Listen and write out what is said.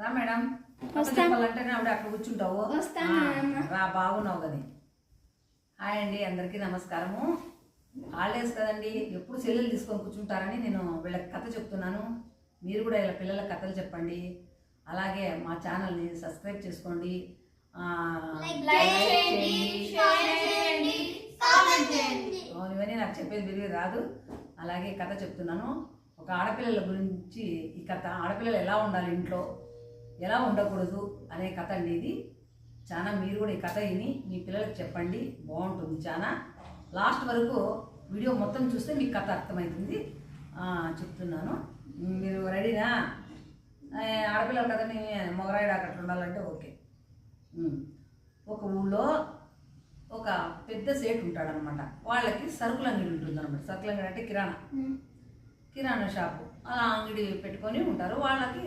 రా మేడం. చెప్పాలంటేనే ఆవిడ అక్కడ కూర్చుంటావు. రా, బాగున్నావు కదా. హాయ్ అండి, అందరికీ నమస్కారము. హాలిడేస్ కదండి, ఎప్పుడు సెల్లులు తీసుకొని కూర్చుంటారని నేను వీళ్ళకి కథ చెప్తున్నాను. మీరు కూడా ఇలా పిల్లల కథలు చెప్పండి. అలాగే మా ఛానల్ని సబ్స్క్రైబ్ చేసుకోండి, ఇవన్నీ నాకు చెప్పేది విరిగి రాదు. అలాగే కథ చెప్తున్నాను. ఒక ఆడపిల్లల గురించి ఈ కథ. ఆడపిల్లలు ఎలా ఉండాలి, ఇంట్లో ఎలా ఉండకూడదు అనే కథ అండి ఇది. చాలా మీరు కూడా ఈ కథ విని మీ పిల్లలకు చెప్పండి, బాగుంటుంది. చాలా లాస్ట్ వరకు వీడియో మొత్తం చూస్తే మీకు కథ అర్థమవుతుంది. చెప్తున్నాను, మీరు రెడీనా? ఆడపిల్లల కథని మొగరాయిడా అక్కడ ఉండాలంటే ఓకే. ఒక ఊళ్ళో ఒక పెద్ద సేటు ఉంటాడనమాట. వాళ్ళకి సరుకుల అంగడి ఉంటుంది అనమాట. సరుకుల అంగడి అంటే కిరాణా షాపు. అలా అంగడి పెట్టుకొని ఉంటారు. వాళ్ళకి